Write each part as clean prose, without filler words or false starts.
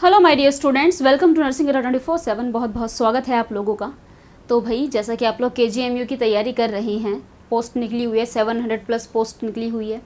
Hello my dear students, welcome to Nursing Adda 24/7। बहुत बहुत स्वागत है आप लोगों का। तो भाई जैसा कि आप लोग KGMU की तैयारी कर रही हैं, पोस्ट निकली हुई है, 700+ पोस्ट निकली हुई है।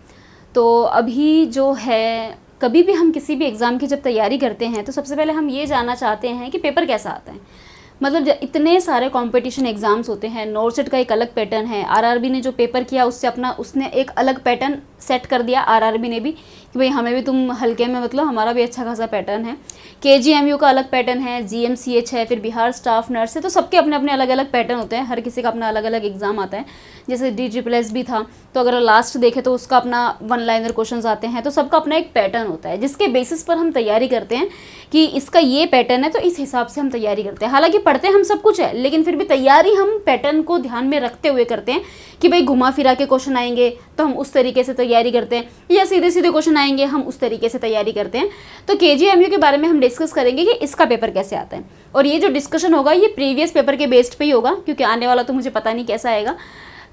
तो अभी जो है, कभी भी हम किसी भी एग्ज़ाम की जब तैयारी करते हैं तो सबसे पहले हम ये जानना चाहते हैं कि पेपर कैसा आता है। मतलब इतने सारे कंपटीशन एग्ज़ाम्स होते हैं, नॉर्सेट का एक अलग पैटर्न है, आरआरबी ने जो पेपर किया उसने एक अलग पैटर्न सेट कर दिया आरआरबी ने भी कि भाई हमें भी तुम हल्के में, मतलब हमारा भी अच्छा खासा पैटर्न है। KGMU का अलग पैटर्न है, GMCH है, फिर बिहार स्टाफ नर्स है। तो सबके अपने अपने अलग अलग पैटर्न होते हैं, हर किसी का अपना अलग अलग एग्जाम आता है। जैसे DSSS भी था, तो अगर लास्ट देखें तो उसका अपना 1 लाइनर क्वेश्चन आते हैं। तो सबका अपना एक पैटर्न होता है जिसके बेसिस पर हम तैयारी करते हैं कि इसका ये पैटर्न है तो इस हिसाब से हम तैयारी करते हैं। हालांकि पढ़ते हम सब कुछ है, लेकिन फिर भी तैयारी हम पैटर्न को ध्यान में रखते हुए करते हैं कि भाई घुमा फिरा के क्वेश्चन आएंगे तो हम उस तरीके से तैयारी करते हैं, या सीधे सीधे क्वेश्चन आएंगे हम उस तरीके से तैयारी करते हैं। तो KGMU के बारे में हम डिस्कस करेंगे कि इसका पेपर कैसे आता है। और ये जो डिस्कशन होगा ये प्रीवियस पेपर के बेस्ड पे ही होगा, क्योंकि आने वाला तो मुझे पता नहीं कैसा आएगा।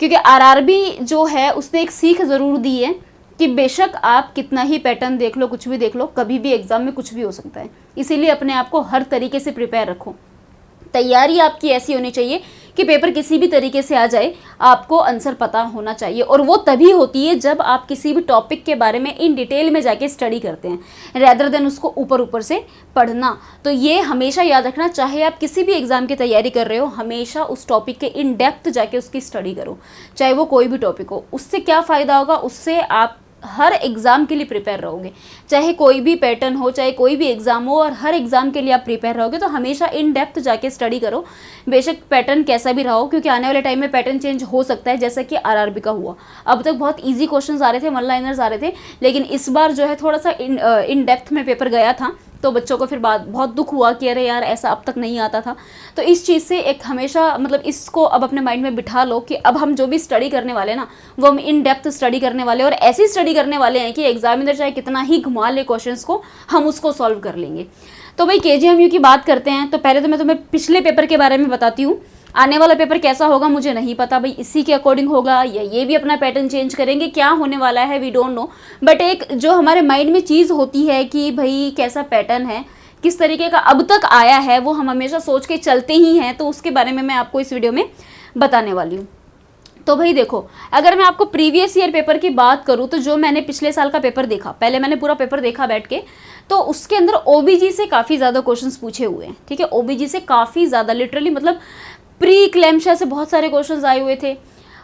क्योंकि आरआरबी जो है उसने एक सीख ज़रूर दी है कि बेशक आप कितना ही पैटर्न देख लो, कुछ भी देख लो, कभी भी एग्जाम में कुछ भी हो सकता है। इसीलिए अपने आप को हर तरीके से प्रिपेयर रखो। तैयारी आपकी ऐसी होनी चाहिए कि पेपर किसी भी तरीके से आ जाए, आपको आंसर पता होना चाहिए। और वो तभी होती है जब आप किसी भी टॉपिक के बारे में इन डिटेल में जाके स्टडी करते हैं, रैदर देन उसको ऊपर ऊपर से पढ़ना। तो ये हमेशा याद रखना, चाहे आप किसी भी एग्जाम की तैयारी कर रहे हो, हमेशा उस टॉपिक के इन डेप्थ जाके उसकी स्टडी करो, चाहे वो कोई भी टॉपिक हो। उससे क्या फ़ायदा होगा, उससे आप हर एग्ज़ाम के लिए प्रिपेयर रहोगे। चाहे कोई भी पैटर्न हो, चाहे कोई भी एग्ज़ाम हो, और हर एग्ज़ाम के लिए आप प्रिपेयर रहोगे। तो हमेशा इन डेप्थ जाके स्टडी करो, बेशक पैटर्न कैसा भी रहा हो, क्योंकि आने वाले टाइम में पैटर्न चेंज हो सकता है, जैसा कि आरआरबी का हुआ। अब तक बहुत ईजी क्वेश्चंस आ रहे थे, 1 लाइनर्स आ रहे थे, लेकिन इस बार जो है थोड़ा सा इन डेप्थ में पेपर गया था। तो बच्चों को फिर बहुत दुख हुआ कि अरे यार ऐसा अब तक नहीं आता था। तो इस चीज़ से एक हमेशा, मतलब इसको अब अपने माइंड में बिठा लो कि अब हम जो भी स्टडी करने वाले हैं ना, वो हम इन डेप्थ स्टडी करने वाले हैं, और ऐसी स्टडी करने वाले हैं कि एग्जामिनर चाहे कितना ही घुमा ले क्वेश्चंस को, हम उसको सॉल्व कर लेंगे। तो भाई KGMU की बात करते हैं। तो पहले तो मैं तुम्हें पिछले पेपर के बारे में बताती हूँ। आने वाला पेपर कैसा होगा मुझे नहीं पता, भाई इसी के अकॉर्डिंग होगा या ये भी अपना पैटर्न चेंज करेंगे, क्या होने वाला है वी डोंट नो। बट एक जो हमारे माइंड में चीज़ होती है कि भाई कैसा पैटर्न है, किस तरीके का अब तक आया है, वो हम हमेशा सोच के चलते ही हैं। तो उसके बारे में मैं आपको इस वीडियो में बताने वाली हूँ। तो भाई देखो, अगर मैं आपको प्रीवियस ईयर पेपर की बात करूँ तो जो मैंने पिछले साल का पेपर देखा, पहले मैंने पूरा पेपर देखा बैठ के, तो उसके अंदर OBG से काफ़ी ज़्यादा क्वेश्चंस पूछे हुए हैं। ठीक है, OBG से काफ़ी ज़्यादा, लिटरली मतलब प्री क्लैम्पशा से बहुत सारे क्वेश्चंस आए हुए थे,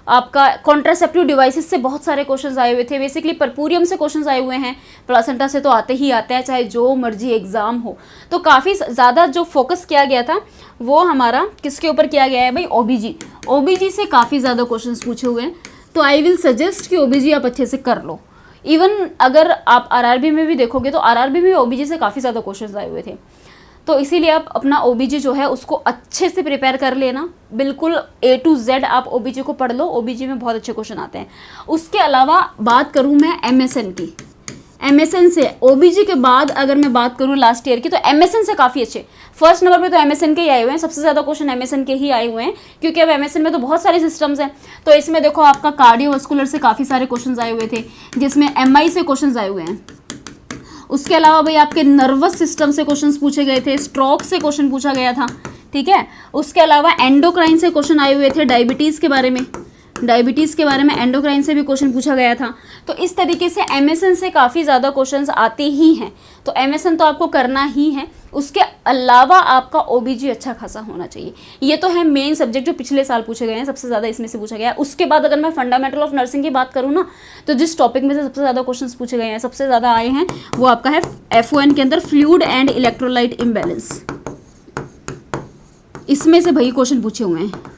आपका कॉन्ट्रासेप्टिव डिवाइसेस से बहुत सारे क्वेश्चंस आए हुए थे, बेसिकली परपूरियम से क्वेश्चंस आए हुए हैं, प्लासेंटा से तो आते ही आते हैं, चाहे जो मर्जी एग्जाम हो। तो काफ़ी ज़्यादा जो फोकस किया गया था वो हमारा किसके ऊपर किया गया है भाई, OBG से काफ़ी ज़्यादा क्वेश्चंस पूछे हुए हैं। तो आई विल सजेस्ट कि OBG आप अच्छे से कर लो। इवन अगर आप आरआरबी में भी देखोगे तो आरआरबी में OBG से काफ़ी ज़्यादा क्वेश्चंस आए हुए थे। तो इसीलिए आप अपना OBG जो है उसको अच्छे से प्रिपेयर कर लेना, बिल्कुल A to Z आप OBG को पढ़ लो। OBG में बहुत अच्छे क्वेश्चन आते हैं। उसके अलावा बात करूँ मैं MSN की, MSN से OBG के बाद अगर मैं बात करूँ लास्ट ईयर की, तो MSN से काफ़ी अच्छे, फर्स्ट नंबर पे तो MSN के ही आए हुए हैं, सबसे ज़्यादा क्वेश्चन MSN के ही आए हुए हैं, क्योंकि अब MSN में तो बहुत सारे सिस्टम्स हैं। तो इसमें देखो आपका कार्डियोवास्कुलर से काफ़ी सारे क्वेश्चन आए हुए थे, जिसमें MI से क्वेश्चन आए हुए हैं। उसके अलावा भाई आपके नर्वस सिस्टम से क्वेश्चंस पूछे गए थे, स्ट्रोक से क्वेश्चन पूछा गया था। ठीक है, उसके अलावा एंडोक्राइन से क्वेश्चन आए हुए थे, डायबिटीज़ के बारे में एंडोक्राइन से भी क्वेश्चन पूछा गया था। तो इस तरीके से MSN से काफ़ी ज़्यादा क्वेश्चंस आते ही हैं। तो MSN तो आपको करना ही है। उसके अलावा आपका OBG अच्छा खासा होना चाहिए। ये तो है मेन सब्जेक्ट जो पिछले साल पूछे गए हैं, सबसे ज़्यादा इसमें से पूछा गया है। उसके बाद अगर मैं फंडामेंटल ऑफ नर्सिंग की बात करूँ ना, तो जिस टॉपिक में से सबसे ज़्यादा क्वेश्चंस पूछे गए हैं, सबसे ज़्यादा आए हैं, वो आपका है FON के अंदर फ्लूइड एंड इलेक्ट्रोलाइट इम्बैलेंस। इसमें से भाई क्वेश्चन पूछे हुए हैं।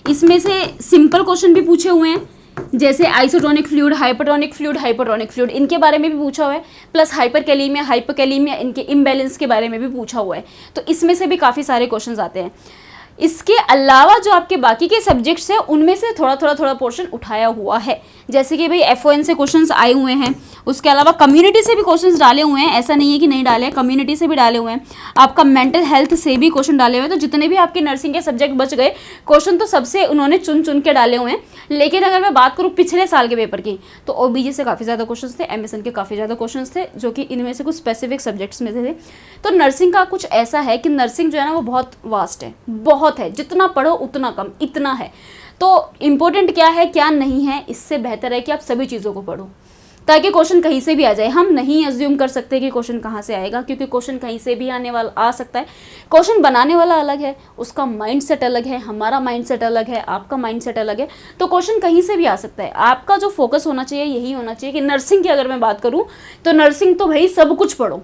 इसमें से सिंपल क्वेश्चन भी पूछे हुए हैं, जैसे आइसोटोनिक फ्लूइड, हाइपरटोनिक फ्लूइड, इनके बारे में भी पूछा हुआ है, प्लस हाइपरकैलीमिया, हाइपोकैलीमिया, इनके इम्बैलेंस के बारे में भी पूछा हुआ है। तो इसमें से भी काफ़ी सारे क्वेश्चंस आते हैं। इसके अलावा जो आपके बाकी के सब्जेक्ट्स हैं उनमें से थोड़ा पोर्शन उठाया हुआ है। जैसे कि भाई FON से क्वेश्चंस आए हुए हैं, उसके अलावा कम्युनिटी से भी क्वेश्चंस डाले हुए हैं, ऐसा नहीं है कि नहीं डाले हैं, कम्युनिटी से भी डाले हुए हैं, आपका मेंटल हेल्थ से भी क्वेश्चन डाले हुए हैं। तो जितने भी आपके नर्सिंग के सब्जेक्ट बच गए क्वेश्चन तो सबसे उन्होंने चुन चुन के डाले हुए हैं। लेकिन अगर मैं बात करूँ पिछले साल के पेपर की तो OBG से काफ़ी ज़्यादा क्वेश्चन थे, MSN के काफ़ी ज़्यादा क्वेश्चन थे, जो कि इनमें से कुछ स्पेसिफिक सब्जेक्ट्स में थे। तो नर्सिंग का कुछ ऐसा है कि नर्सिंग जो है ना वो बहुत वास्ट है, बहुत है, जितना पढ़ो उतना कम, इतना है। तो इम्पोर्टेंट क्या है क्या नहीं है, इससे बेहतर है कि आप सभी चीज़ों को पढ़ो ताकि क्वेश्चन कहीं से भी आ जाए। हम नहीं अज्यूम कर सकते कि क्वेश्चन कहाँ से आएगा, क्योंकि क्वेश्चन कहीं से भी आने वाला आ सकता है। क्वेश्चन बनाने वाला अलग है, उसका माइंडसेट अलग है, हमारा माइंडसेट अलग है, आपका माइंडसेट अलग है। तो क्वेश्चन कहीं से भी आ सकता है। आपका जो फोकस होना चाहिए यही होना चाहिए कि नर्सिंग की अगर मैं बात करूँ तो नर्सिंग तो भाई सब कुछ पढ़ो,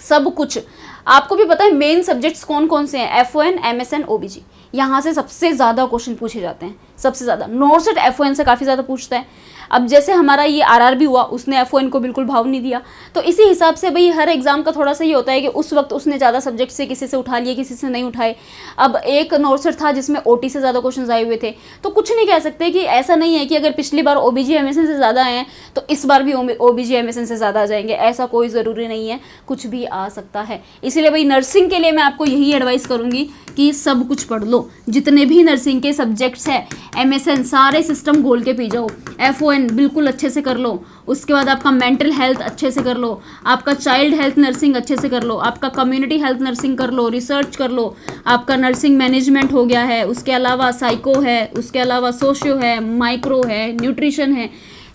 सब कुछ। आपको भी पता है मेन सब्जेक्ट्स कौन कौन से हैं, FON, MSN, OBG। यहाँ से सबसे ज़्यादा क्वेश्चन पूछे जाते हैं, सबसे ज़्यादा। नॉर्सेट FON से काफ़ी ज़्यादा पूछता है। अब जैसे हमारा ये RRB हुआ, उसने FON को बिल्कुल भाव नहीं दिया, तो इसी हिसाब से भाई हर एग्जाम का थोड़ा सा ये होता है कि उस वक्त उसने ज़्यादा सब्जेक्ट से किसी से उठा लिए, किसी से नहीं उठाए। अब एक नॉर्सेट था जिसमें OT से ज़्यादा क्वेश्चन आए हुए थे, तो कुछ नहीं कह सकते कि ऐसा नहीं है कि अगर पिछली बार OBG MSN से ज़्यादा आए हैं तो इस बार भी OBG MSN से ज़्यादा आ जाएंगे, ऐसा कोई ज़रूरी नहीं है, कुछ भी आ सकता है। इसीलिए भाई नर्सिंग के लिए मैं आपको यही एडवाइस करूँगी कि सब कुछ पढ़ लो, जितने भी नर्सिंग के सब्जेक्ट्स हैं, MSN सारे सिस्टम घोल के पी जाओ, FON बिल्कुल अच्छे से कर लो, उसके बाद आपका मेंटल हेल्थ अच्छे से कर लो, आपका चाइल्ड हेल्थ नर्सिंग अच्छे से कर लो, आपका कम्युनिटी हेल्थ नर्सिंग कर लो, रिसर्च कर लो, आपका नर्सिंग मैनेजमेंट हो गया है, उसके अलावा साइको है, उसके अलावा सोशियो है, माइक्रो है, न्यूट्रिशन है,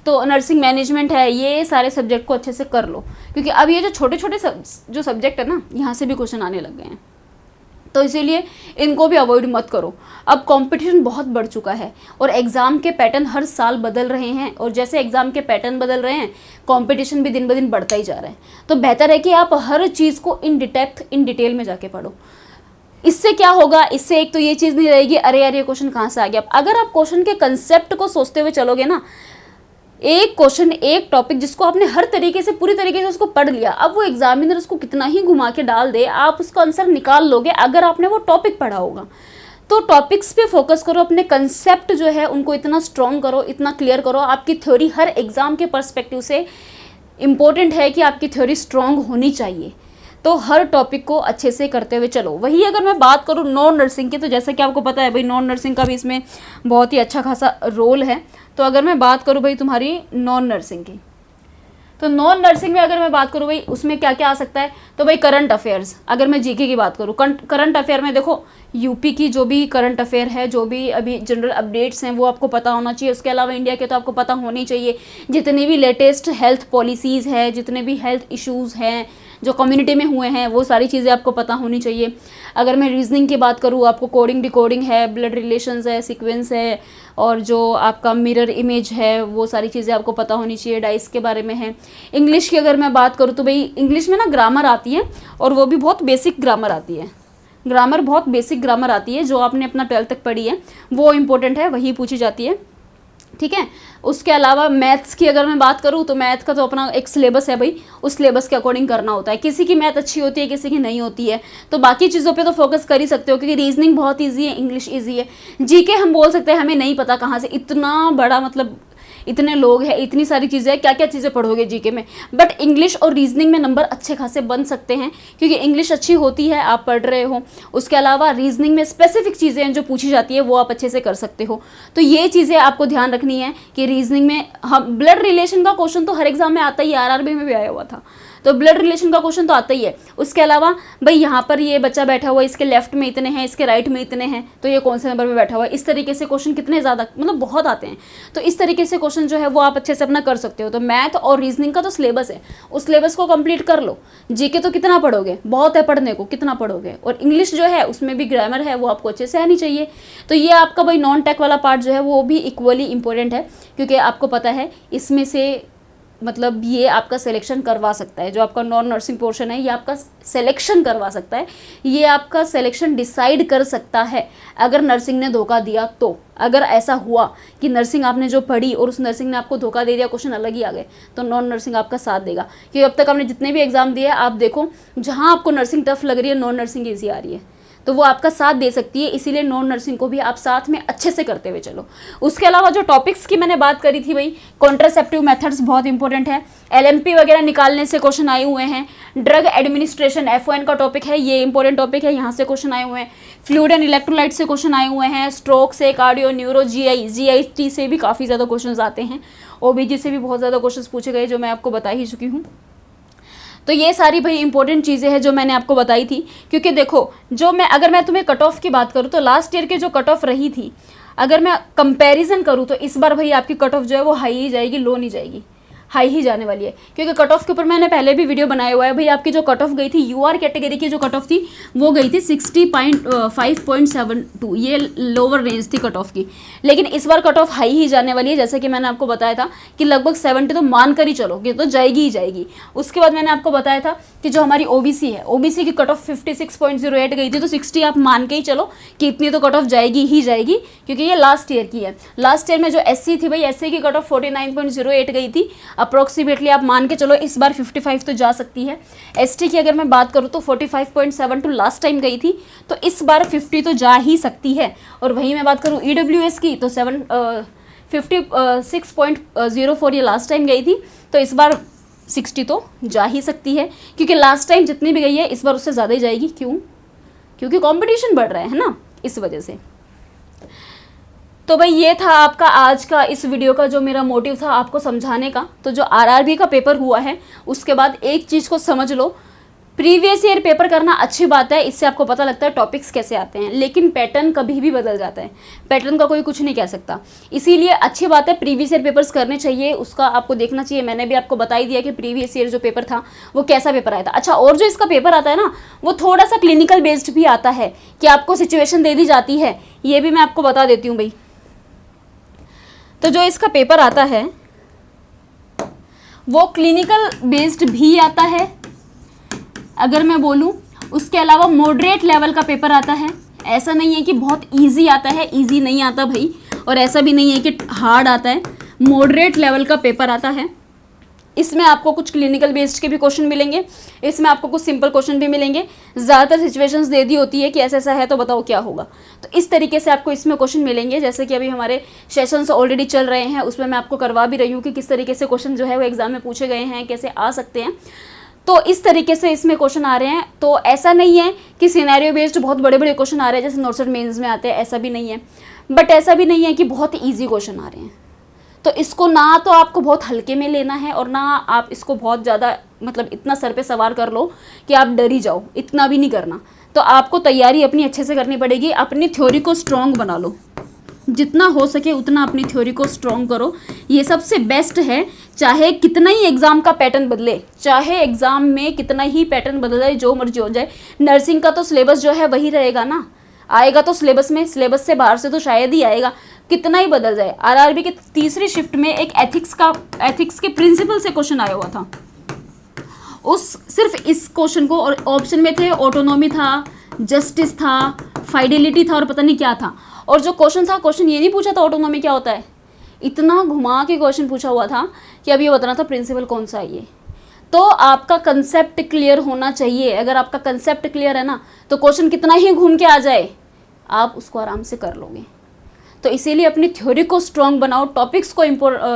तो नर्सिंग मैनेजमेंट है। ये सारे सब्जेक्ट को अच्छे से कर लो, क्योंकि अब ये जो छोटे छोटे जो सब्जेक्ट है ना, यहाँ से भी क्वेश्चन आने लग गए हैं, तो इसीलिए इनको भी अवॉइड मत करो। अब कंपटीशन बहुत बढ़ चुका है और एग्ज़ाम के पैटर्न हर साल बदल रहे हैं, और जैसे एग्ज़ाम के पैटर्न बदल रहे हैं कंपटीशन भी दिन ब दिन बढ़ता ही जा रहा है। तो बेहतर है कि आप हर चीज़ को इन डिटेल में जाके पढ़ो। इससे क्या होगा, इससे एक तो ये चीज़ नहीं रहेगी अरे यार ये क्वेश्चन कहाँ से आ गया। अगर आप क्वेश्चन के कंसेप्ट को सोचते हुए चलोगे ना, एक क्वेश्चन, एक टॉपिक जिसको आपने हर तरीके से, पूरी तरीके से उसको पढ़ लिया, अब वो एग्जामिनर उसको कितना ही घुमा के डाल दे, आप उसका आंसर निकाल लोगे अगर आपने वो टॉपिक पढ़ा होगा। तो टॉपिक्स पे फोकस करो, अपने कंसेप्ट जो है उनको इतना स्ट्रॉन्ग करो, इतना क्लियर करो। आपकी थ्योरी हर एग्जाम के पर्सपेक्टिव से इम्पोर्टेंट है कि आपकी थ्योरी स्ट्रॉन्ग होनी चाहिए। तो हर टॉपिक को अच्छे से करते हुए चलो। वही अगर मैं बात करूँ नॉन नर्सिंग की, तो जैसा कि आपको पता है भाई नॉन नर्सिंग का भी इसमें बहुत ही अच्छा खासा रोल है। तो अगर मैं बात करूँ भाई तुम्हारी नॉन नर्सिंग की, तो नॉन नर्सिंग में अगर मैं बात करूँ भाई उसमें क्या क्या आ सकता है, तो भाई करंट अफेयर्स। अगर मैं जीके की बात करूँ, करंट अफेयर में देखो यूपी की जो भी करंट अफेयर है, जो भी अभी जनरल अपडेट्स हैं वो आपको पता होना चाहिए। उसके अलावा इंडिया के तो आपको पता होनी चाहिए। जितनी भी लेटेस्ट हेल्थ पॉलिसीज़ है, जितने भी हेल्थ इश्यूज़ हैं जो कम्युनिटी में हुए हैं, वो सारी चीज़ें आपको पता होनी चाहिए। अगर मैं रीजनिंग की बात करूँ, आपको कोडिंग डिकोडिंग है, ब्लड रिलेशंस है, सीक्वेंस है, और जो आपका मिरर इमेज है, वो सारी चीज़ें आपको पता होनी चाहिए। डाइस के बारे में है। इंग्लिश की अगर मैं बात करूँ तो भाई इंग्लिश में ना ग्रामर आती है, और वो भी बहुत बेसिक ग्रामर आती है। ग्रामर बहुत बेसिक ग्रामर आती है, जो आपने अपना 12th तक पढ़ी है वो इम्पोर्टेंट है, वही पूछी जाती है, ठीक है। उसके अलावा मैथ्स की अगर मैं बात करूँ तो मैथ का तो अपना एक सिलेबस है भाई, उस सिलेबस के अकॉर्डिंग करना होता है। किसी की मैथ अच्छी होती है, किसी की नहीं होती है, तो बाकी चीज़ों पे तो फोकस कर ही सकते हो, क्योंकि रीजनिंग बहुत इजी है, इंग्लिश इजी है। जीके हम बोल सकते हैं हमें नहीं पता कहाँ से, इतना बड़ा मतलब इतने लोग हैं, इतनी सारी चीज़ें हैं, क्या क्या चीज़ें पढ़ोगे जीके में। बट इंग्लिश और रीजनिंग में नंबर अच्छे खासे बन सकते हैं, क्योंकि इंग्लिश अच्छी होती है, आप पढ़ रहे हो। उसके अलावा रीजनिंग में स्पेसिफिक चीज़ें हैं जो पूछी जाती है, वो आप अच्छे से कर सकते हो। तो ये चीज़ें आपको ध्यान रखनी है कि रीजनिंग में हम ब्लड रिलेशन का क्वेश्चन तो हर एग्जाम में आता ही, RRB में भी आया हुआ था, तो ब्लड रिलेशन का क्वेश्चन तो आता ही है। उसके अलावा भाई यहाँ पर ये बच्चा बैठा हुआ है, इसके लेफ्ट में इतने हैं, इसके राइट में इतने हैं, तो ये कौन से नंबर पे बैठा हुआ है, इस तरीके से क्वेश्चन कितने ज़्यादा, मतलब बहुत आते हैं। तो इस तरीके से क्वेश्चन जो है वो आप अच्छे से अपना कर सकते हो। तो मैथ और रीजनिंग का तो सिलेबस है, उस सिलेबस को कंप्लीट कर लो। जीके तो कितना पढ़ोगे, बहुत है पढ़ने को, कितना पढ़ोगे। और इंग्लिश जो है उसमें भी ग्रामर है, वो आपको अच्छे से आनी चाहिए। तो ये आपका भाई नॉन टेक वाला पार्ट जो है वो भी इक्वली इंपॉर्टेंट है, क्योंकि आपको पता है इसमें से मतलब ये आपका सिलेक्शन करवा सकता है। जो आपका नॉन नर्सिंग पोर्शन है ये आपका सिलेक्शन करवा सकता है, ये आपका सिलेक्शन डिसाइड कर सकता है अगर नर्सिंग ने धोखा दिया तो। अगर ऐसा हुआ कि नर्सिंग आपने जो पढ़ी और उस नर्सिंग ने आपको धोखा दे दिया, क्वेश्चन अलग ही आ गए, तो नॉन नर्सिंग आपका साथ देगा। क्योंकि अब तक आपने जितने भी एग्जाम दिए आप देखो, जहाँ आपको नर्सिंग टफ लग रही है नॉन नर्सिंग ईजी आ रही है। तो वो आपका साथ दे सकती है, इसीलिए नॉन नर्सिंग को भी आप साथ में अच्छे से करते हुए चलो। उसके अलावा जो टॉपिक्स की मैंने बात करी थी भाई, कॉन्ट्रासेप्टिव मेथड्स बहुत इंपॉर्टेंट है, LMP वगैरह निकालने से क्वेश्चन आए हुए हैं, ड्रग एडमिनिस्ट्रेशन FON का टॉपिक है, ये इंपॉर्टेंट टॉपिक है, यहाँ से क्वेश्चन आए हुए हैं, फ्लूइड एंड इलेक्ट्रोलाइट से क्वेश्चन आए हुए हैं, स्ट्रोक से, कार्डियो, न्यूरो, GIT से भी काफ़ी ज़्यादा क्वेश्चन आते हैं, OBG से भी बहुत ज़्यादा क्वेश्चन पूछे गए जो मैं आपको बता ही चुकी हूँ। तो ये सारी भाई इंपॉर्टेंट चीज़ें हैं जो मैंने आपको बताई थी, क्योंकि देखो अगर मैं तुम्हें कट ऑफ की बात करूँ तो लास्ट ईयर की जो कट ऑफ रही थी, अगर मैं कंपैरिजन करूँ तो इस बार भाई आपकी कट ऑफ जो है वो हाई ही जाएगी, लो नहीं जाएगी, हाई ही जाने वाली है। क्योंकि कट ऑफ के ऊपर मैंने पहले भी वीडियो बनाया हुआ है भाई, आपकी जो कट ऑफ गई थी UR कैटेगरी की जो कट ऑफ थी वो गई थी 60.5.72, ये लोअर रेंज थी कट ऑफ की। लेकिन इस बार कट ऑफ हाई ही जाने वाली है, जैसे कि मैंने आपको बताया था कि लगभग 70 तो मान कर ही चलो कि तो जाएगी ही जाएगी। उसके बाद मैंने आपको बताया था कि जो हमारी OBC है, OBC की कट ऑफ 56.08 गई थी, तो 60 आप मान के ही चलो कि इतनी तो कट ऑफ जाएगी ही जाएगी, क्योंकि ये लास्ट ईयर की है। लास्ट ईयर में जो SC थी भाई, SC की कट ऑफ 49.08 गई थी, अप्रोक्सीमेटली आप मान के चलो इस बार 55 तो जा सकती है। ST की अगर मैं बात करूँ तो 45.72 लास्ट टाइम गई थी, तो इस बार 50 तो जा ही सकती है। और वहीं मैं बात करूँ EWS की तो 56.04 ये लास्ट टाइम गई थी, तो इस बार 60 तो जा ही सकती है, क्योंकि लास्ट टाइम जितनी भी गई है इस बार उससे ज़्यादा ही जाएगी। क्यों? क्योंकि कंपटीशन बढ़ रहा है ना, इस वजह से। तो भाई ये था आपका आज का इस वीडियो का जो मेरा मोटिव था आपको समझाने का। तो जो RRB का पेपर हुआ है उसके बाद एक चीज़ को समझ लो, प्रीवियस ईयर पेपर करना अच्छी बात है, इससे आपको पता लगता है टॉपिक्स कैसे आते हैं, लेकिन पैटर्न कभी भी बदल जाता है, पैटर्न का कोई कुछ नहीं कह सकता। इसीलिए अच्छी बात है प्रीवियस ईयर पेपर्स करने चाहिए, उसका आपको देखना चाहिए। मैंने भी आपको बता ही दिया कि प्रीवियस ईयर जो पेपर था वो कैसा पेपर आया था। अच्छा, और जो इसका पेपर आता है ना वो थोड़ा सा क्लिनिकल बेस्ड भी आता है, कि आपको सिचुएशन दे दी जाती है, ये भी मैं आपको बता देती हूँ भाई। तो जो इसका पेपर आता है वो क्लिनिकल बेस्ड भी आता है अगर मैं बोलूँ। उसके अलावा मॉडरेट लेवल का पेपर आता है, ऐसा नहीं है कि बहुत इजी आता है, इजी नहीं आता भाई, और ऐसा भी नहीं है कि हार्ड आता है, मॉडरेट लेवल का पेपर आता है। इसमें आपको कुछ क्लिनिकल बेस्ड के भी क्वेश्चन मिलेंगे, इसमें आपको कुछ सिंपल क्वेश्चन भी मिलेंगे। ज़्यादातर सिचुएशंस दे दी होती है कि ऐसा ऐसा है तो बताओ क्या होगा, तो इस तरीके से आपको इसमें क्वेश्चन मिलेंगे। जैसे कि अभी हमारे सेशंस ऑलरेडी चल रहे हैं, उसमें मैं आपको करवा भी रही हूँ कि किस तरीके से क्वेश्चन जो है वो एग्जाम में पूछे गए हैं, कैसे आ सकते हैं। तो इस तरीके से इसमें क्वेश्चन आ रहे हैं। तो ऐसा नहीं है कि सिनेरियो बेस्ड बहुत बड़े बड़े क्वेश्चन आ रहे हैं जैसे नॉर्सर्ट मेंस में आते हैं, ऐसा भी नहीं है। बट ऐसा भी नहीं है कि बहुत ईजी क्वेश्चन आ रहे हैं। तो इसको ना तो आपको बहुत हल्के में लेना है और ना आप इसको बहुत ज़्यादा मतलब इतना सर पे सवार कर लो कि आप डर ही जाओ, इतना भी नहीं करना। तो आपको तैयारी अपनी अच्छे से करनी पड़ेगी, अपनी थ्योरी को स्ट्रॉन्ग बना लो, जितना हो सके उतना अपनी थ्योरी को स्ट्रॉन्ग करो, ये सबसे बेस्ट है। चाहे कितना ही एग्ज़ाम का पैटर्न बदले, चाहे एग्ज़ाम में कितना ही पैटर्न बदल जाए, जो मर्जी हो जाए, नर्सिंग का तो सिलेबस जो है वही रहेगा ना, आएगा तो सिलेबस में, सिलेबस से बाहर से तो शायद ही आएगा, कितना ही बदल जाए। RRB की तीसरी शिफ्ट में एक एथिक्स के प्रिंसिपल से क्वेश्चन आया हुआ था, उस सिर्फ इस क्वेश्चन को, और ऑप्शन में थे ऑटोनॉमी था, जस्टिस था, फाइडेलिटी था और पता नहीं क्या था। और जो क्वेश्चन था, क्वेश्चन ये नहीं पूछा था ऑटोनॉमी क्या होता है, इतना घुमा के क्वेश्चन पूछा हुआ था कि अब ये बताना था प्रिंसिपल कौन सा है ये। तो आपका कंसेप्ट क्लियर होना चाहिए। अगर आपका कंसेप्ट क्लियर है ना तो क्वेश्चन कितना ही घूम के आ जाए आप उसको आराम से कर लोगे। तो इसीलिए अपनी थ्योरी को स्ट्रॉन्ग बनाओ, टॉपिक्स को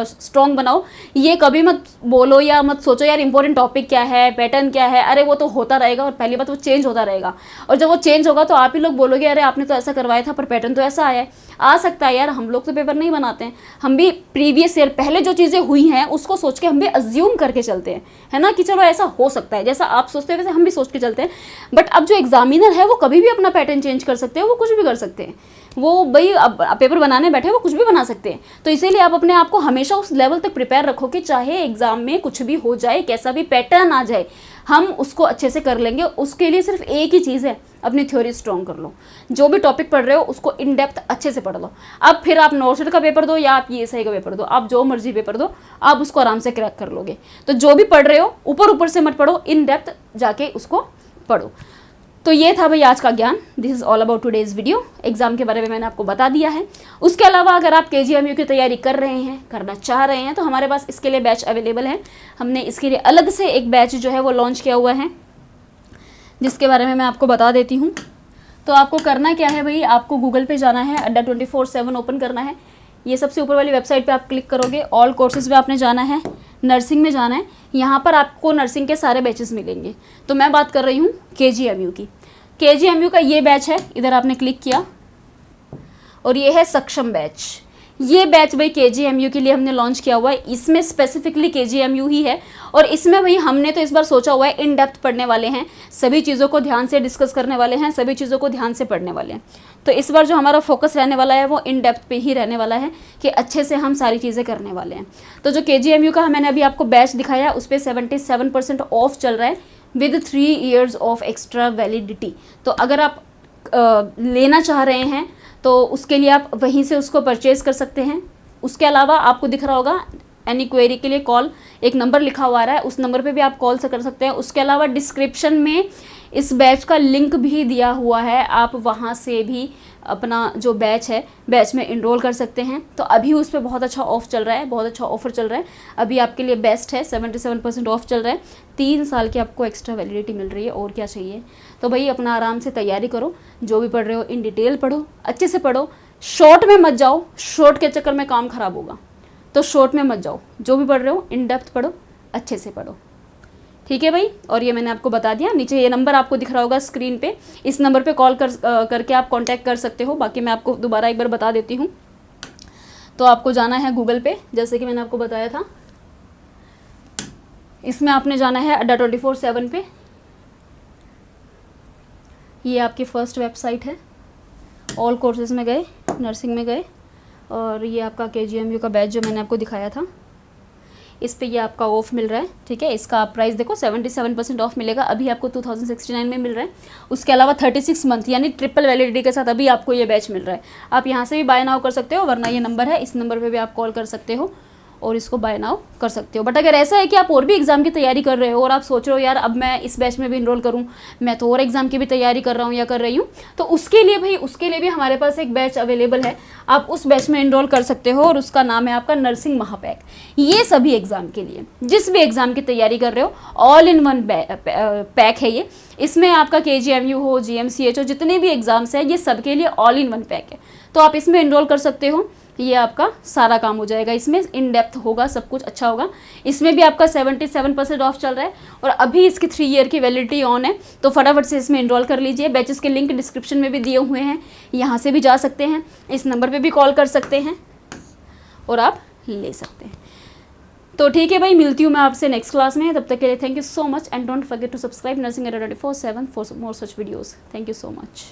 स्ट्रॉन्ग बनाओ। ये कभी मत बोलो या मत सोचो यार इंपॉर्टेंट टॉपिक क्या है, पैटर्न क्या है, अरे वो तो होता रहेगा, और पहली बात वो चेंज होता रहेगा, और जब वो चेंज होगा तो आप ही लोग बोलोगे अरे आपने तो ऐसा करवाया था पर पैटर्न तो ऐसा आया है। आ सकता है यार, हम लोग तो पेपर नहीं बनाते हैं, हम भी प्रीवियस ईयर पहले जो चीज़ें हुई हैं उसको सोच के हम भी अज्यूम करके चलते हैं, है ना, कि चलो ऐसा हो सकता है, जैसा आप सोचते हैं वैसे हम भी सोच के चलते हैं। बट अब जो एग्जामिनर है वो कभी भी अपना पैटर्न चेंज कर सकते हैं, वो कुछ भी कर सकते हैं, वो भाई अब पेपर बनाने बैठे वो कुछ भी बना सकते हैं। तो इसीलिए आप अपने आप को हमेशा उस लेवल तक प्रिपेयर रखो कि चाहे एग्जाम में कुछ भी हो जाए, कैसा भी पैटर्न आ जाए, हम उसको अच्छे से कर लेंगे। उसके लिए सिर्फ एक ही चीज़ है, अपनी थ्योरी स्ट्रॉन्ग कर लो। जो भी टॉपिक पढ़ रहे हो उसको इन डेप्थ अच्छे से पढ़ लो। अब फिर आप नॉर्सर्ट का पेपर दो या आप ESI का पेपर दो, आप जो मर्जी पेपर दो, आप उसको आराम से क्रैक कर लोगे। तो जो भी पढ़ रहे हो ऊपर ऊपर से मत पढ़ो, इन डेप्थ जाके उसको पढ़ो। तो ये था भाई आज का ज्ञान। This is all about today's video. Exam के बारे में मैंने आपको बता दिया है। उसके अलावा अगर आप KGMU की तैयारी कर रहे हैं, करना चाह रहे हैं, तो हमारे पास इसके लिए बैच अवेलेबल है। हमने इसके लिए अलग से एक बैच जो है वो लॉन्च किया हुआ है, जिसके बारे में मैं आपको बता देती हूँ। तो आपको करना क्या है भाई, आपको गूगल पे जाना है, अड्डा 24/7 ओपन करना है। ये सबसे ऊपर वाली वेबसाइट पे आप क्लिक करोगे, ऑल कोर्सेज पे आपने जाना है, नर्सिंग में जाना है। यहाँ पर आपको नर्सिंग के सारे बैचेस मिलेंगे। तो मैं बात कर रही हूँ KGMU की। KGMU का ये बैच है, इधर आपने क्लिक किया और ये है सक्षम बैच। ये बैच भाई KGMU के लिए हमने लॉन्च किया हुआ है। इसमें स्पेसिफिकली KGMU ही है और इसमें भाई हमने तो इस बार सोचा हुआ है इन डेप्थ पढ़ने वाले हैं, सभी चीज़ों को ध्यान से डिस्कस करने वाले हैं, सभी चीज़ों को ध्यान से पढ़ने वाले हैं। तो इस बार जो हमारा फोकस रहने वाला है वो इन डेप्थ पे ही रहने वाला है कि अच्छे से हम सारी चीज़ें करने वाले हैं। तो जो KGMU का मैंने अभी आपको बैच दिखाया उस पर 77% ऑफ चल रहा है with 3 years of extra validity. तो अगर आप लेना चाह रहे हैं तो उसके लिए आप वहीं से उसको परचेज़ कर सकते हैं। उसके अलावा आपको दिख रहा होगा एनी क्वेरी के लिए कॉल, एक नंबर लिखा हुआ आ रहा है, उस नंबर पे भी आप कॉल से कर सकते हैं। उसके अलावा डिस्क्रिप्शन में इस बैच का लिंक भी दिया हुआ है, आप वहाँ से भी अपना जो बैच है बैच में इनरोल कर सकते हैं। तो अभी उस पर बहुत अच्छा ऑफ चल रहा है, बहुत अच्छा ऑफर चल रहा है, अभी आपके लिए बेस्ट है। 77% ऑफ चल रहा है, 3 साल की आपको एक्स्ट्रा वैलिडिटी मिल रही है, और क्या चाहिए। तो भाई अपना आराम से तैयारी करो, जो भी पढ़ रहे हो इन डिटेल पढ़ो, अच्छे से पढ़ो, शॉर्ट में मत जाओ, शॉर्ट के चक्कर में काम खराब होगा। तो शॉर्ट में मत जाओ, जो भी पढ़ रहे हो इन डेप्थ पढ़ो, अच्छे से पढ़ो, ठीक है भाई। और ये मैंने आपको बता दिया, नीचे ये नंबर आपको दिख रहा होगा स्क्रीन पे, इस नंबर पे कॉल करके आप कांटेक्ट कर सकते हो। बाकी मैं आपको दोबारा एक बार बता देती हूँ। तो आपको जाना है गूगल पे, जैसे कि मैंने आपको बताया था, इसमें आपने जाना है अड्डा 24/7 पे। ये आपकी फर्स्ट वेबसाइट है, ऑल कोर्सेज में गए, नर्सिंग में गए, और ये आपका KGMU का बैच जो मैंने आपको दिखाया था, इस पे ये आपका ऑफ मिल रहा है, ठीक है। इसका आप प्राइस देखो 77% ऑफ मिलेगा, अभी आपको 2069 में मिल रहा है। उसके अलावा 36 मंथ यानी ट्रिपल वैलिडिटी के साथ अभी आपको ये बैच मिल रहा है। आप यहाँ से भी बाय नाउ कर सकते हो, वरना ये नंबर है, इस नंबर पे भी आप कॉल कर सकते हो और इसको बाय नाउ कर सकते हो। बट अगर ऐसा है कि आप और भी एग्जाम की तैयारी कर रहे हो और आप सोच रहे हो यार अब मैं इस बैच में भी इनरोल करूँ, मैं तो और एग्जाम की भी तैयारी कर रहा हूँ या कर रही हूँ, तो उसके लिए भाई, उसके लिए भी हमारे पास एक बैच अवेलेबल है, आप उस बैच में इनरोल कर सकते हो, और उसका नाम है आपका नर्सिंग महापैक। ये सभी एग्जाम के लिए, जिस भी एग्जाम की तैयारी कर रहे हो, ऑल इन वन पैक है ये। इसमें आपका KGMU हो, GMCH हो, जितने भी एग्जाम्स हैं ये सबके लिए ऑल इन वन पैक है। तो आप इसमें इनरोल कर सकते हो, ये आपका सारा काम हो जाएगा, इसमें इन डेप्थ होगा, सब कुछ अच्छा होगा। इसमें भी आपका 77% ऑफ चल रहा है और अभी इसकी 3 ईयर की वैलिडिटी ऑन है, तो फटाफट से इसमें इनरोल कर लीजिए। बैचेस के लिंक डिस्क्रिप्शन में भी दिए हुए हैं, यहाँ से भी जा सकते हैं, इस नंबर पे भी कॉल कर सकते हैं और आप ले सकते हैं। तो ठीक है भाई, मिलती हूँ मैं आपसे नेक्स्ट क्लास में, तब तक के लिए thank you so much and don't forget to subscribe Nursing Adda 24/7 for more such videos. Thank you so much.